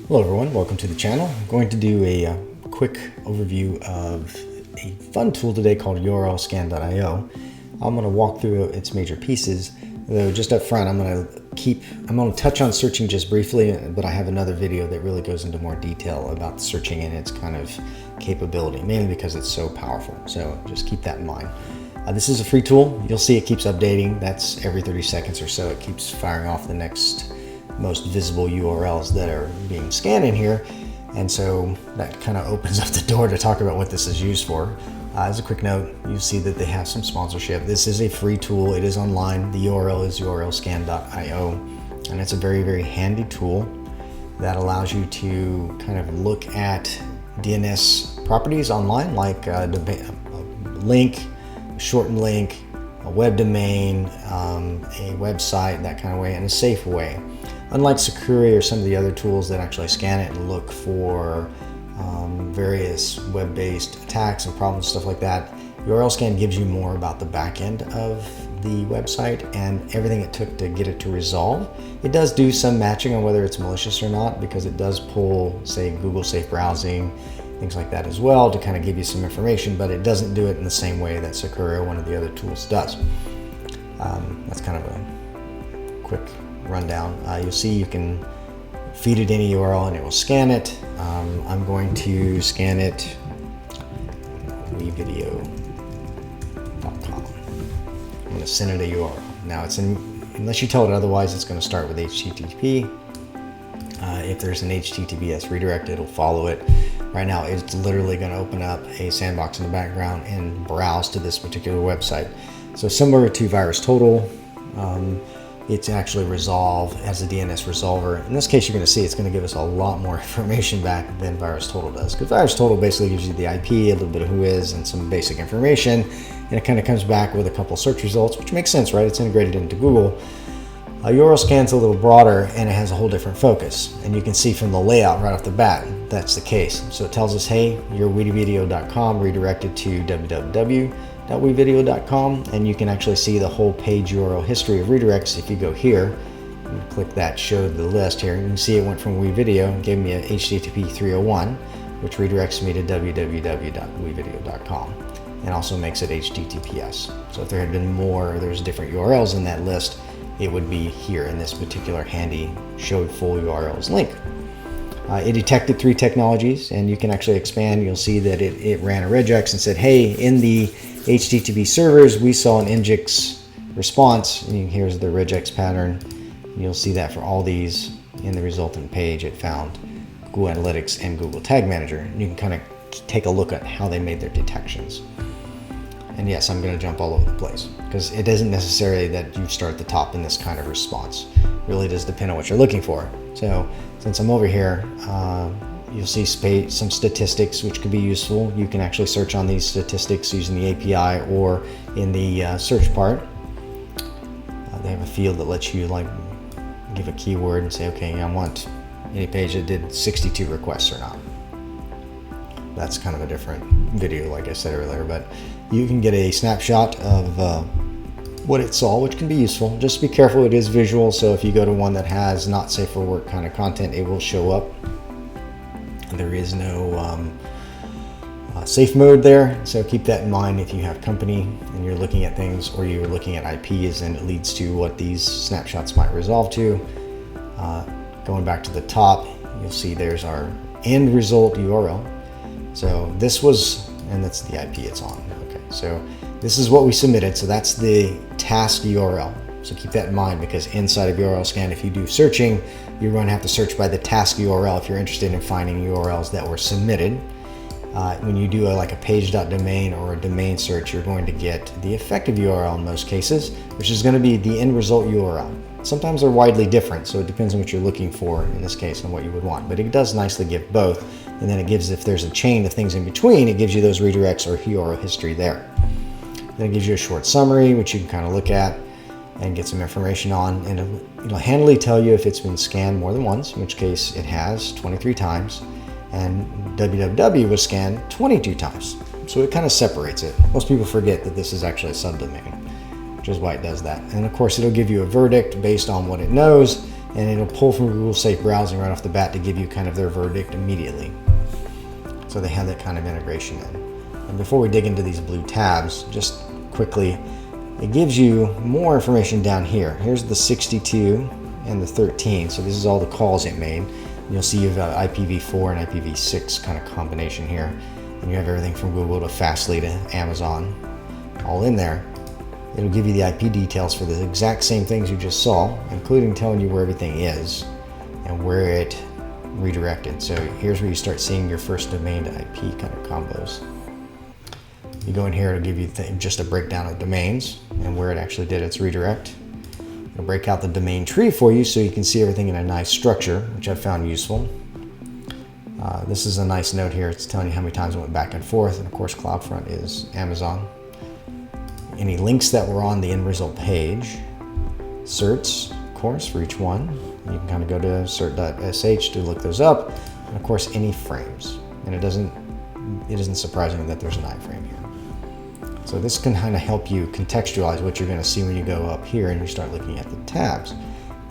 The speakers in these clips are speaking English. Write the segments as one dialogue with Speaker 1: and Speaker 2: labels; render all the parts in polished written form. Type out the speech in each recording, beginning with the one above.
Speaker 1: Hello everyone, welcome to the channel. I'm going to do a quick overview of a fun tool today called URLscan.io. I'm going to walk through its major pieces, though just up front I'm going to touch on searching just briefly, but I have another video that really goes into more detail about searching and its kind of capability, mainly because it's so powerful. So just keep that in mind. This is a free tool. You'll see it keeps updating. That's every 30 seconds or so. It keeps firing off the next most visible URLs that are being scanned in here. And so that kind of opens up the door to talk about what this is used for. As a quick note, you see that they have some sponsorship. This is a free tool. It is online. The URL is URLscan.io. And it's a very, very handy tool that allows you to kind of look at DNS properties online, like a link, a shortened link, a web domain, a website, that kind of way, in a safe way. Unlike Security or some of the other tools that actually scan it and look for various web-based attacks and problems, stuff like that, URLscan gives you more about the back end of the website and everything it took to get it to resolve. It does do some matching on whether it's malicious or not, because it does pull, say, Google Safe Browsing, things like that as well, to kind of give you some information, but it doesn't do it in the same way that Security or one of the other tools does. That's kind of a quick rundown. You'll see you can feed it any URL and it will scan it. I'm going to scan it wevideo.com. I'm going to send it a URL. Now unless you tell it otherwise, it's going to start with HTTP. If there's an HTTPS redirect, it'll follow it. Right now, it's literally going to open up a sandbox in the background and browse to this particular website. So similar to VirusTotal, it's actually resolve as a DNS resolver. In this case, you're going to see it's going to give us a lot more information back than VirusTotal does, because VirusTotal basically gives you the IP, a little bit of who is, and some basic information, and it kind of comes back with a couple search results, which makes sense, right? It's integrated into Google. URLscan's a little broader and it has a whole different focus, and you can see from the layout right off the bat that's the case. So it tells us, hey, your wevideo.com redirected to www.wevideo.com, and you can actually see the whole page URL history of redirects. If you go here and click that, show the list here, you can see it went from WeVideo, gave me a HTTP 301, which redirects me to www.wevideo.com, and also makes it HTTPS. So if there had been more, or there's different URLs in that list, it would be here in this particular handy showed full URLs link. It detected 3 technologies, and you can actually expand. You'll see that it ran a regex and said, hey, in the HTTP servers, we saw an Nginx response. And here's the regex pattern. You'll see that for all these in the resultant page, it found Google Analytics and Google Tag Manager. And you can kind of take a look at how they made their detections. And yes, I'm going to jump all over the place, because it isn't necessarily that you start at the top in this kind of response. It really does depend on what you're looking for. So since I'm over here, you'll see some statistics which could be useful. You can actually search on these statistics using the API or in the search part. They have a field that lets you give a keyword and say, okay, I want any page that did 62 requests or not. That's kind of a different video, like I said earlier, but you can get a snapshot of what it saw, which can be useful. Just be careful, it is visual, so if you go to one that has not safe for work kind of content, it will show up. There is no safe mode there, so keep that in mind if you have company and you're looking at things, or you're looking at IPs and it leads to what these snapshots might resolve to. Going back to the top, you'll see there's our end result URL. So this was, and that's the IP it's on. Okay, so this is what we submitted. So that's the task URL. So keep that in mind, because inside of URLscan, if you do searching, you're going to have to search by the task URL if you're interested in finding URLs that were submitted. When you do a page.domain or a domain search, you're going to get the effective URL in most cases, which is going to be the end result URL. Sometimes they're widely different, so it depends on what you're looking for in this case and what you would want. But it does nicely give both, and then it gives, if there's a chain of things in between, it gives you those redirects or URL history there. Then it gives you a short summary, which you can kind of look at and get some information on, and it'll handily tell you if it's been scanned more than once, in which case it has 23 times, and www was scanned 22 times. So it kind of separates it. Most people forget that this is actually a subdomain, which is why it does that. And of course, it'll give you a verdict based on what it knows, and it'll pull from Google Safe Browsing right off the bat to give you kind of their verdict immediately. So they have that kind of integration in. And before we dig into these blue tabs, just quickly, it gives you more information down here. Here's the 62 and the 13. So this is all the calls it made. You'll see you've got IPv4 and IPv6 kind of combination here. And you have everything from Google to Fastly to Amazon all in there. It'll give you the IP details for the exact same things you just saw, including telling you where everything is and where it redirected. So here's where you start seeing your first domain to IP kind of combos. You go in here, it'll give you just a breakdown of domains and where it actually did its redirect. It'll break out the domain tree for you so you can see everything in a nice structure, which I found useful. This is a nice note here. It's telling you how many times it went back and forth. And of course, CloudFront is Amazon. Any links that were on the end result page. Certs, of course, for each one. You can kind of go to cert.sh to look those up. And of course, any frames. And it isn't surprising that there's an iframe here. So this can kind of help you contextualize what you're going to see when you go up here and you start looking at the tabs.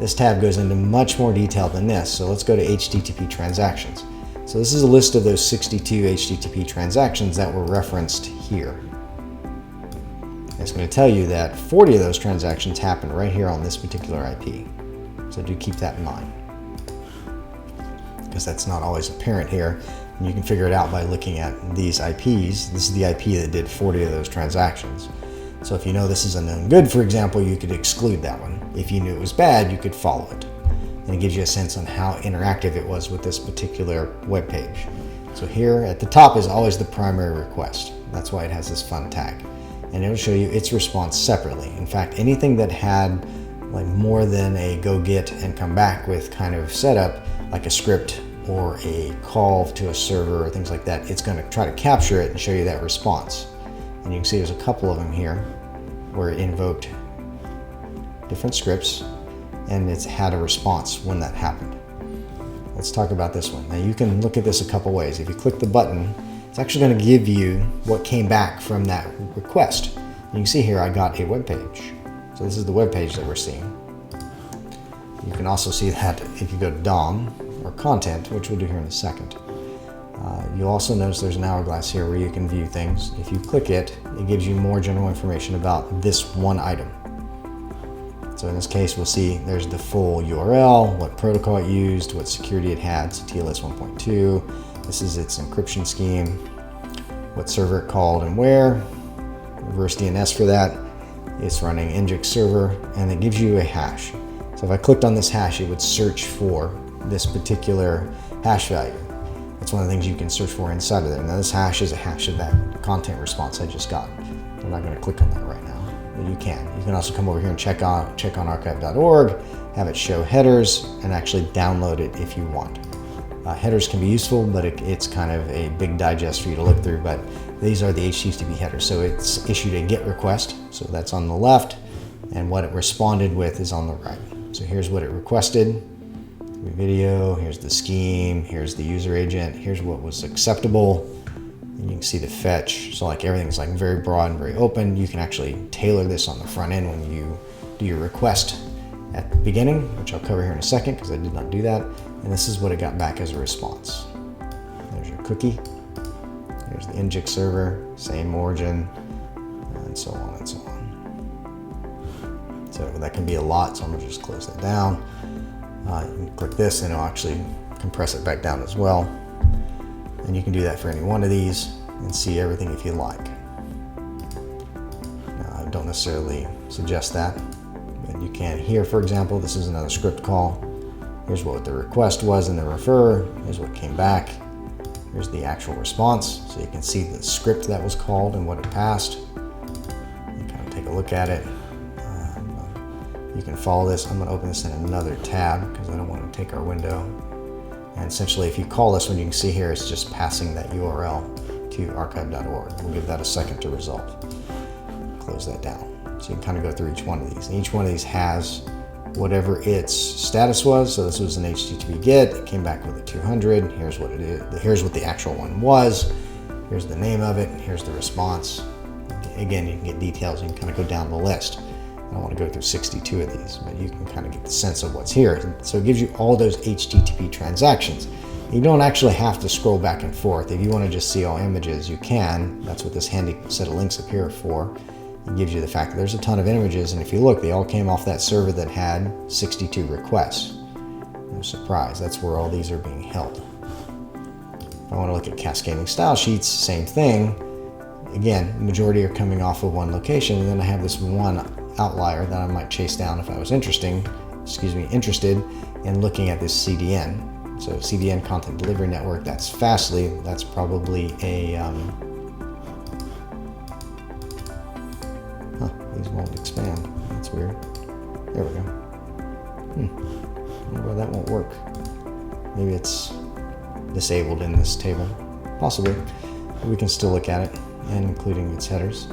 Speaker 1: This tab goes into much more detail than this. So let's go to HTTP transactions. So this is a list of those 62 HTTP transactions that were referenced here. It's going to tell you that 40 of those transactions happened right here on this particular IP. So do keep that in mind, because that's not always apparent here. And you can figure it out by looking at these IPs. This is the IP that did 40 of those transactions. So if you know this is a known good, for example, you could exclude that one. If you knew it was bad, you could follow it. And it gives you a sense on how interactive it was with this particular web page. So here at the top is always the primary request. That's why it has this fun tag. And it'll show you its response separately. In fact, anything that had like more than a go get and come back with kind of setup, like a script or a call to a server or things like that, it's going to try to capture it and show you that response. And you can see there's a couple of them here where it invoked different scripts and it's had a response when that happened. Let's talk about this one. Now you can look at this a couple ways. If you click the button, it's actually going to give you what came back from that request. And you can see here I got a web page. So this is the web page that we're seeing. You can also see that if you go to DOM or content, which we'll do here in a second. You'll also notice there's an hourglass here where you can view things. If you click it, it gives you more general information about this one item. So in this case, we'll see there's the full URL, what protocol it used, what security it had, so TLS 1.2. This is its encryption scheme, what server it called and where, reverse DNS for that. It's running Nginx server, and it gives you a hash. So if I clicked on this hash, it would search for this particular hash value. That's one of the things you can search for inside of there. Now this hash is a hash of that content response I just got. I'm not going to click on that right now, but you can. You can also come over here and check on archive.org, have it show headers, and actually download it if you want. Headers can be useful, but it's kind of a big digest for you to look through, but these are the HTTP headers. So it's issued a GET request, so that's on the left, and what it responded with is on the right. So here's what it requested. Video, here's the scheme, here's the user agent, here's what was acceptable, and you can see the fetch. So like everything's like very broad and very open. You can actually tailor this on the front end when you do your request at the beginning, which I'll cover here in a second because I did not do that. And this is what it got back as a response. There's your cookie, here's the Nginx server, same origin, and so on and so on. So that can be a lot, so I'm gonna just close that down. You can click this and it'll actually compress it back down as well. And you can do that for any one of these and see everything if you like. Now, I don't necessarily suggest that, but you can here, for example, this is another script call. Here's what the request was in the refer. Here's what came back. Here's the actual response. So you can see the script that was called and what it passed. You kind of take a look at it. You can follow this. I'm going to open this in another tab because I don't want to take our window. And essentially, if you call this one, you can see here it's just passing that URL to archive.org. We'll give that a second to resolve. Close that down. So you can kind of go through each one of these. And each one of these has whatever its status was. So this was an HTTP GET. It came back with a 200. Here's what it is. Here's what the actual one was. Here's the name of it. Here's the response. Again, you can get details. You can kind of go down the list. I don't want to go through 62 of these, but you can kind of get the sense of what's here. So it gives you all those HTTP transactions. You don't actually have to scroll back and forth. If you want to just see all images, you can. That's what this handy set of links up here are for. It gives you the fact that there's a ton of images, and if you look, they all came off that server that had 62 requests. No surprise, that's where all these are being held. If I want to look at cascading style sheets, same thing. Again, the majority are coming off of one location, and then I have this one outlier that I might chase down if I was interested in looking at this CDN. So CDN Content Delivery Network, that's Fastly. That's probably a these won't expand. That's weird. There we go. I wonder why that won't work. Maybe it's disabled in this table. Possibly. But we can still look at it, and including its headers.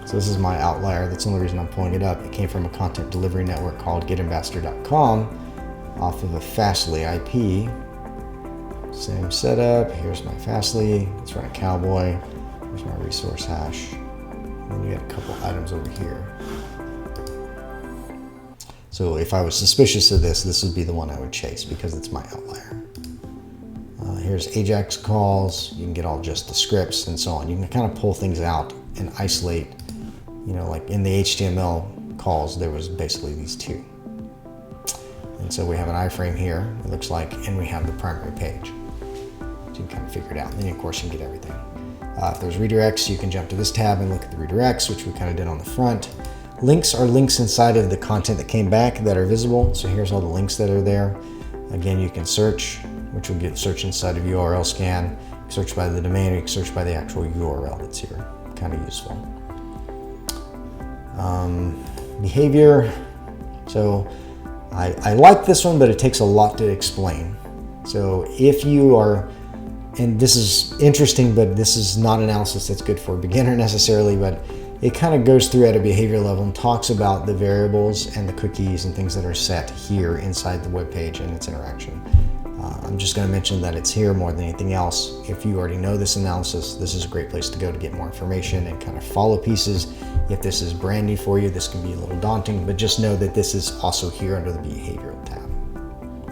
Speaker 1: So this is my outlier. That's the only reason I'm pulling it up. It came from a content delivery network called getambassador.com off of a Fastly IP. Same setup. Here's my Fastly. Let's run a cowboy. Here's my resource hash. And you got a couple items over here. So if I was suspicious of this, this would be the one I would chase because it's my outlier. Here's Ajax calls. You can get all just the scripts and so on. You can kind of pull things out and isolate. You know, like in the HTML calls, there was basically these two. And so we have an iframe here, it looks like, and we have the primary page. So you can kind of figure it out. And then, of course, you can get everything. If there's redirects, you can jump to this tab and look at the redirects, which we kind of did on the front. Links are links inside of the content that came back that are visible. So here's all the links that are there. Again, you can search, which will get search inside of URLscan. Search by the domain, or you can search by the actual URL that's here. Kind of useful. Behavior. So I like this one, but it takes a lot to explain. So if you are, and this is interesting, but this is not analysis that's good for a beginner necessarily, but it kind of goes through at a behavior level and talks about the variables and the cookies and things that are set here inside the web page and its interaction. I'm just going to mention that it's here more than anything else. If you already know this analysis, this is a great place to go to get more information and kind of follow pieces. If this is brand new for you, this can be a little daunting, but just know that this is also here under the behavioral tab.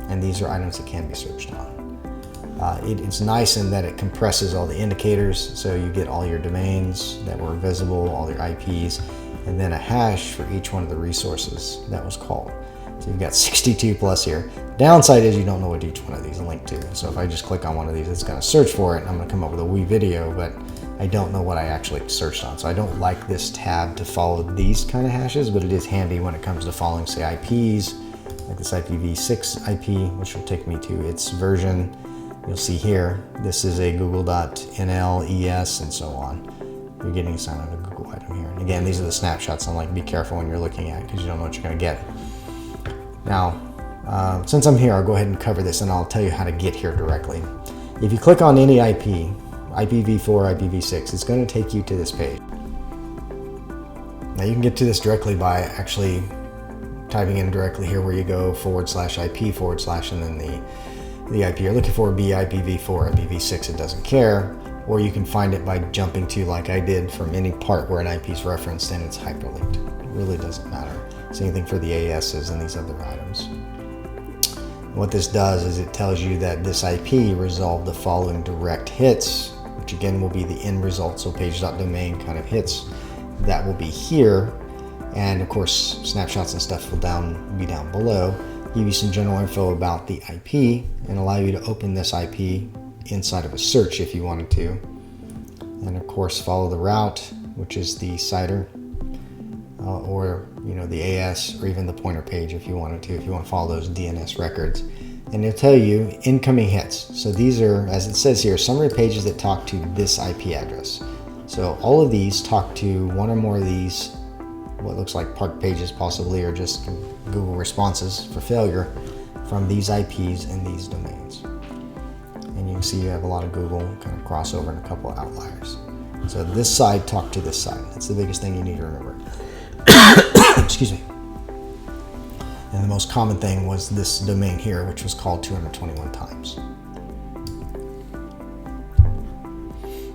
Speaker 1: And these are items that can be searched on. It's nice in that it compresses all the indicators, so you get all your domains that were visible, all your IPs, and then a hash for each one of the resources that was called. So you've got 62 plus here. Downside is you don't know what each one of these link to. So if I just click on one of these, it's going to search for it, and I'm going to come up with a wee video, but I don't know what I actually searched on. So I don't like this tab to follow these kind of hashes, but it is handy when it comes to following, say, IPs, like this IPv6 IP, which will take me to its version. You'll see here, this is a google.nl.es and so on. You're getting assigned a Google item here. And again, these are the snapshots. I'm like, be careful when you're looking at it because you don't know what you're going to get. Now, since I'm here, I'll go ahead and cover this and I'll tell you how to get here directly. If you click on any IP, IPv4, IPv6, it's going to take you to this page. Now you can get to this directly by actually typing in directly here where you go /IP/ and then the IP you're looking for, be IPv4, IPv6, it doesn't care. Or you can find it by jumping to, like I did, from any part where an IP is referenced and it's hyperlinked. It really doesn't matter. Same thing for the ASs and these other items. What this does is it tells you that this IP resolved the following direct hits, which again will be the end result, so page.domain kind of hits. That will be here. And of course, snapshots and stuff will be down below. Give you some general info about the IP and allow you to open this IP inside of a search if you wanted to. And of course, follow the route, which is the CIDR, or the AS, or even the pointer page if you wanted to, if you want to follow those DNS records. And it'll tell you incoming hits. So these are, as it says here, summary pages that talk to this IP address. So all of these talk to one or more of these, what looks like park pages possibly, or just Google responses for failure from these IPs and these domains. And you can see you have a lot of Google kind of crossover and a couple of outliers. So this side talked to this side. That's the biggest thing you need to remember. Excuse me. And the most common thing was this domain here, which was called 221 times.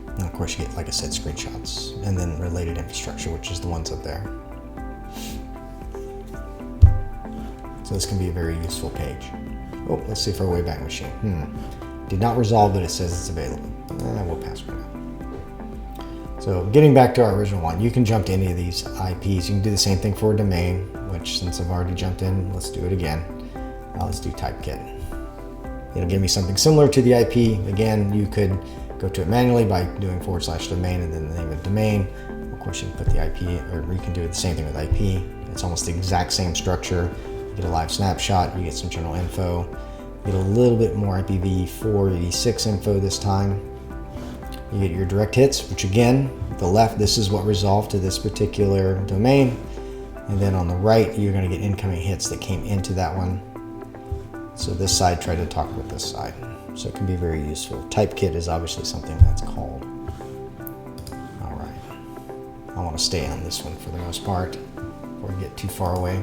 Speaker 1: And of course you get, like I said, screenshots and then related infrastructure, which is the ones up there. So this can be a very useful page. Oh, let's see if our Wayback Machine. Did not resolve, but it says it's available. We'll pass right now. So getting back to our original one, you can jump to any of these IPs. You can do the same thing for a domain, which since I've already jumped in, let's do it again. Let's do typekit. It'll give me something similar to the IP. Again, you could go to it manually by doing /domain and then the name of the domain. Of course, you can put the IP, or you can do the same thing with IP. It's almost the exact same structure. You get a live snapshot, you get some general info, you get a little bit more IPv4, 86 info this time. You get your direct hits, which again, the left, this is what resolved to this particular domain. And then on the right, you're going to get incoming hits that came into that one. So this side tried to talk with this side. So it can be very useful. Typekit is obviously something that's called. All right. I want to stay on this one for the most part before we get too far away.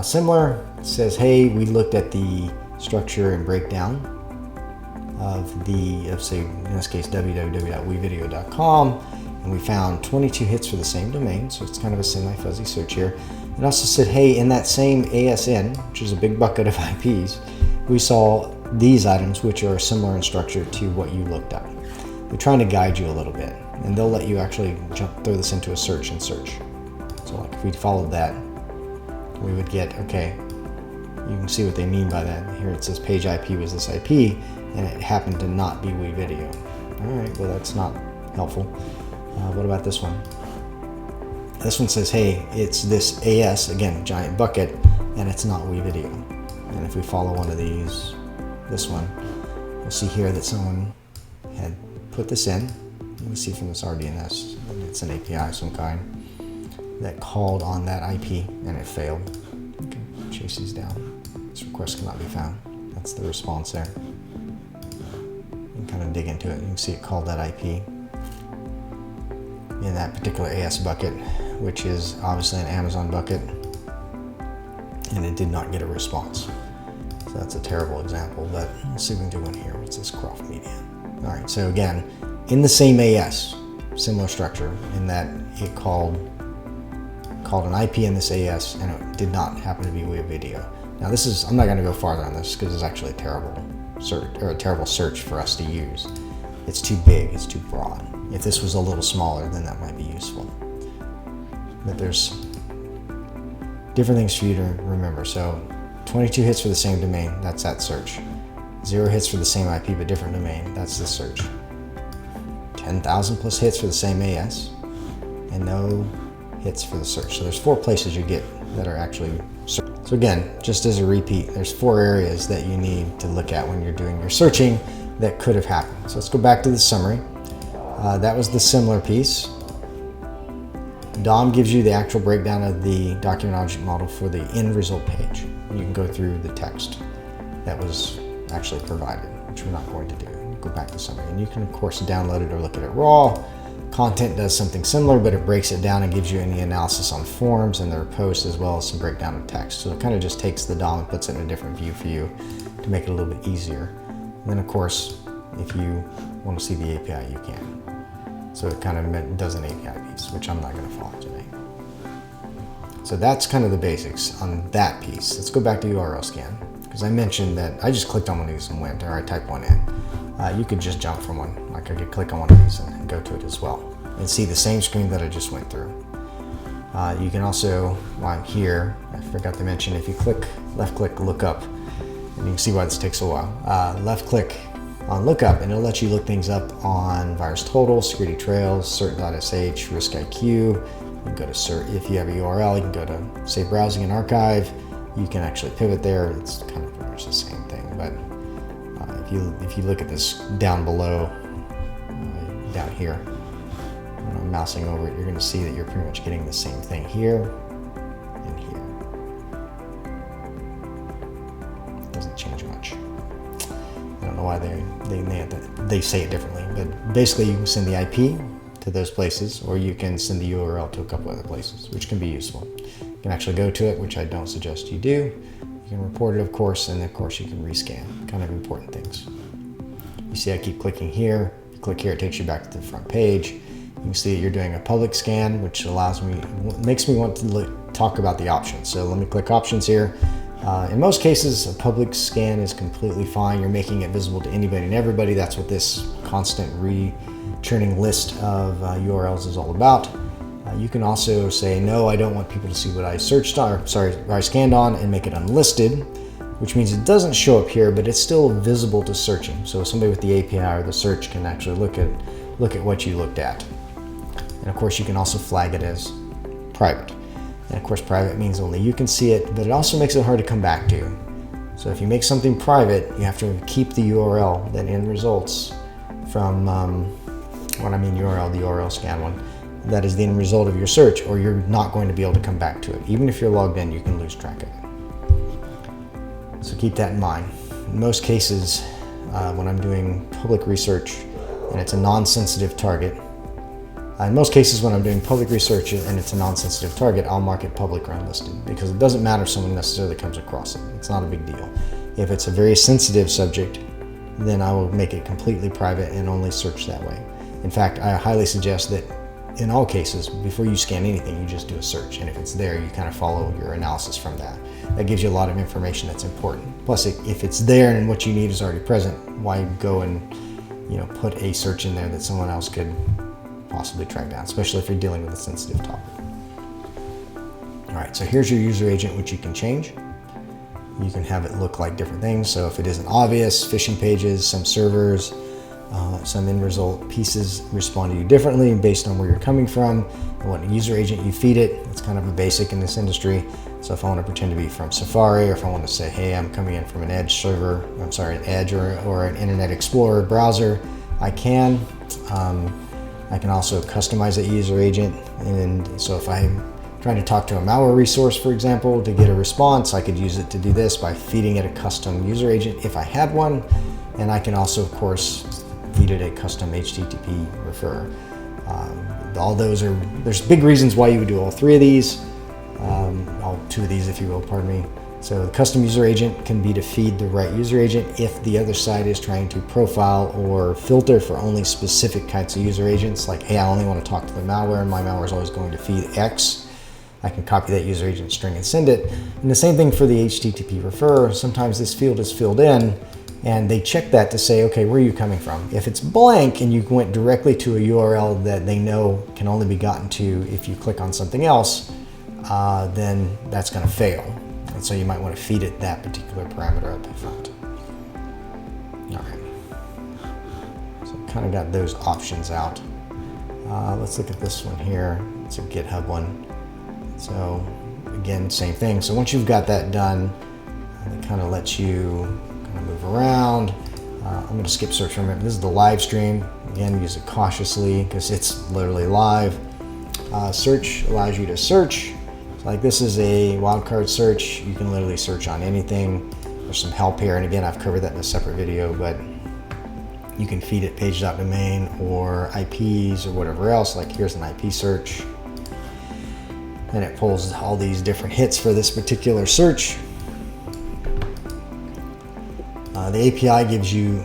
Speaker 1: Similar, it says, hey, we looked at the structure and breakdown of say, in this case, www.wevideo.com, and we found 22 hits for the same domain, so it's kind of a semi-fuzzy search here. It also said, hey, in that same ASN, which is a big bucket of IPs, we saw these items which are similar in structure to what you looked up. They're trying to guide you a little bit, and they'll let you actually throw this into a search and search. So like if we followed that, we would get, okay, you can see what they mean by that. Here it says page IP was this IP, and it happened to not be WeVideo. All right, well that's not helpful. What about this one? This one says, hey, it's this AS, again, giant bucket, and it's not WeVideo. And if we follow one of these, this one, we'll see here that someone had put this in. You can see from this RDNS, it's an API of some kind that called on that IP and it failed. You can chase these down. This request cannot be found. That's the response there. You can kind of dig into it. You can see it called that IP in that particular AS bucket, which is obviously an Amazon bucket, and it did not get a response. So that's a terrible example, but let's see if we can do one here. What's this Croft Media? All right, so again, in the same AS, similar structure in that it called an IP in this AS, and it did not happen to be WeVideo. Now this is, I'm not going to go farther on this because it's actually a terrible search for us to use. It's too big, it's too broad. If this was a little smaller, then that might be useful. But there's different things for you to remember. So 22 hits for the same domain, that's that search. 0 hits for the same IP but different domain, that's the search. 10,000 plus hits for the same AS, and no hits for the search. So there's 4 places you get that are actually searched. So again, just as a repeat, there's 4 areas that you need to look at when you're doing your searching that could have happened. So let's go back to the summary. That was the similar piece. DOM gives you the actual breakdown of the document object model for the end result page. You can go through the text that was actually provided, which we're not going to do. Go back to summary, and you can of course download it or look at it raw. Content does something similar, but it breaks it down and gives you any analysis on forms and their posts, as well as some breakdown of text. So it kind of just takes the DOM and puts it in a different view for you to make it a little bit easier. And then of course, if you want to see the API, you can. So it kind of does an API piece, which I'm not going to follow today. So that's kind of the basics on that piece. Let's go back to URLscan, because I mentioned that I just clicked on one of these and went, or I typed one in. You could just jump from one. Like I could click on one of these and go to it as well, and see the same screen that I just went through. You can also, while I'm here, I forgot to mention, if you left click lookup, and you can see why this takes a while. Left click on lookup, and it'll let you look things up on VirusTotal, Security Trails, Cert.sh, Risk IQ. You can go to Cert. If you have a URL, you can go to Save Browsing and Archive. You can actually pivot there. It's kind of pretty much the same thing. But if you look at this down below, down here, when I'm mousing over it, you're going to see that you're pretty much getting the same thing here and here. It doesn't change much. I don't know why they say it differently, but basically you can send the IP to those places, or you can send the URL to a couple other places, which can be useful. You can actually go to it, which I don't suggest you do. You can report it, of course, and of course you can rescan, kind of important things. You see I keep clicking here. You click here, it takes you back to the front page. You can see that you're doing a public scan, which makes me want to talk about the options. So let me click options here. In most cases, a public scan is completely fine. You're making it visible to anybody and everybody. That's what this constant returning list of URLs is all about. You can also say, no, I don't want people to see what I searched on, or I scanned on, and make it unlisted, which means it doesn't show up here, but it's still visible to searching. So somebody with the API or the search can actually look at what you looked at. And of course, you can also flag it as private. And of course, private means only you can see it, but it also makes it hard to come back to. So if you make something private, you have to keep the URL that end results from, when I mean URL, the URLscan one, that is the end result of your search, or you're not going to be able to come back to it. Even if you're logged in, you can lose track of it. So keep that in mind. In most cases, when I'm doing public research and it's a non-sensitive target, in most cases when I'm doing public research and it's a non-sensitive target, I'll mark it public or unlisted, because it doesn't matter if someone necessarily comes across it. It's not a big deal. If it's a very sensitive subject, then I will make it completely private and only search that way. In fact, I highly suggest that in all cases, before you scan anything, you just do a search. And if it's there, you kind of follow your analysis from that. That gives you a lot of information that's important. Plus, if it's there and what you need is already present, why go and put a search in there that someone else could possibly track down, especially if you're dealing with a sensitive topic. All right, so here's your user agent, which you can change. You can have it look like different things. So if it isn't obvious, phishing pages, some servers, some end result pieces respond to you differently based on where you're coming from and what user agent you feed it. It's kind of a basic in this industry. So if I want to pretend to be from Safari, or if I want to say, hey, I'm coming in from an Edge server, an Edge or an Internet Explorer browser, I can. I can also customize that user agent. And so if I'm trying to talk to a malware resource, for example, to get a response, I could use it to do this by feeding it a custom user agent if I had one. And I can also, of course, feed it a custom HTTP referrer. All those are, there's big reasons why you would do all three of these, all two of these, if you will, pardon me. So the custom user agent can be to feed the right user agent if the other side is trying to profile or filter for only specific kinds of user agents, like, hey, I only want to talk to the malware and my malware is always going to feed X. I can copy that user agent string and send it. And the same thing for the HTTP referrer. Sometimes this field is filled in and they check that to say, okay, where are you coming from? If it's blank and you went directly to a URL that they know can only be gotten to if you click on something else, then that's going to fail. And so you might want to feed it that particular parameter up in front. All right. So kind of got those options out. Let's look at this one here. It's a GitHub one. So again, same thing. So once you've got that done, it kind of lets you kind of move around. I'm going to skip search for a minute. This is the live stream. Again, use it cautiously because it's literally live. Search allows you to search. Like this is a wildcard search. You can literally search on anything. There's some help here. And again, I've covered that in a separate video, but you can feed it page.domain or IPs or whatever else. Like here's an IP search. And it pulls all these different hits for this particular search. The API gives you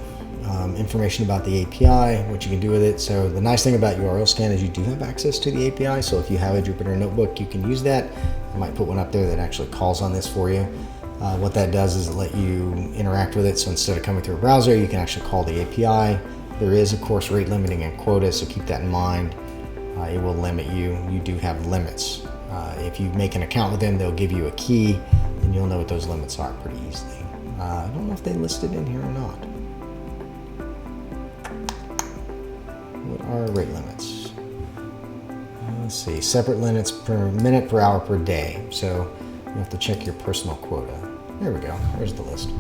Speaker 1: information about the API, what you can do with it. So the nice thing about URLscan is you do have access to the API. So if you have a Jupyter notebook, you can use that. I might put one up there that actually calls on this for you. What that does is let you interact with it. So instead of coming through a browser, you can actually call the API. There is, of course, rate limiting and quota, so keep that in mind. It will limit you. You do have limits. If you make an account with them, they'll give you a key, and you'll know what those limits are pretty easily. I don't know if they listed in here or not. What are rate limits? Let's see, separate limits per minute, per hour, per day. So you have to check your personal quota. There we go, there's the list.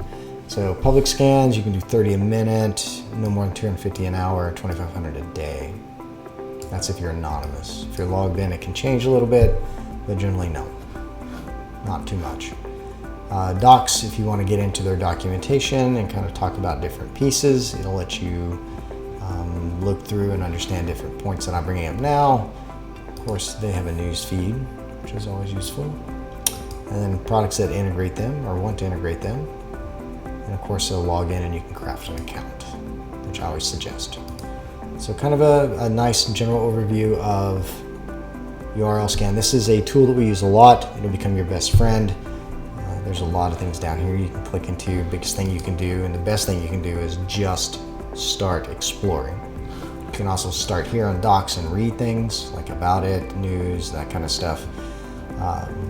Speaker 1: So public scans, you can do 30 a minute, no more than 250 an hour, 2,500 a day. That's if you're anonymous. If you're logged in, it can change a little bit, but generally no, not too much. Docs, if you want to get into their documentation and kind of talk about different pieces, it'll let you look through and understand different points that I'm bringing up now. Of course, they have a news feed, which is always useful. And then products that integrate them or want to integrate them. And of course, they'll log in and you can craft an account, which I always suggest. So kind of a nice general overview of URLscan. This is a tool that we use a lot. It'll become your best friend. There's a lot of things down here you can click into. Biggest thing you can do, and the best thing you can do, is just start exploring. You can also start here on docs and read things like about it, news, that kind of stuff.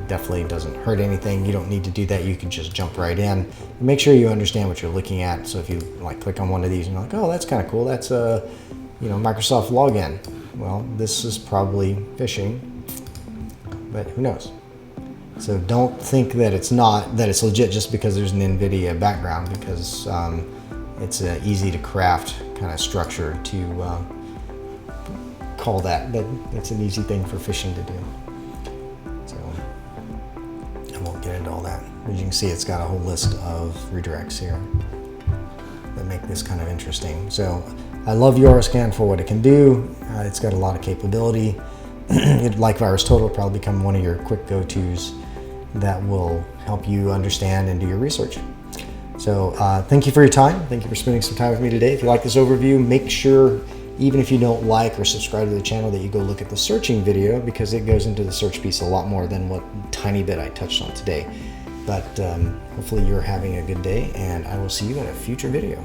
Speaker 1: Definitely doesn't hurt anything. You don't need to do that. You can just jump right in. Make sure you understand what you're looking at. So if you like click on one of these and you're like, oh, that's kind of cool. That's a Microsoft login. Well, this is probably phishing, but who knows? So don't think that it's legit just because there's an NVIDIA background, because it's an easy to craft kind of structure to call that, but it's an easy thing for phishing to do. So I won't get into all that. As you can see, it's got a whole list of redirects here that make this kind of interesting. So I love URLscan for what it can do. It's got a lot of capability. Like VirusTotal, will probably become one of your quick go-tos that will help you understand and do your research. So thank you for your time. Thank you for spending some time with me today. If you like this overview, make sure, even if you don't like or subscribe to the channel, that you go look at the searching video, because it goes into the search piece a lot more than what tiny bit I touched on today. But hopefully you're having a good day, and I will see you in a future video.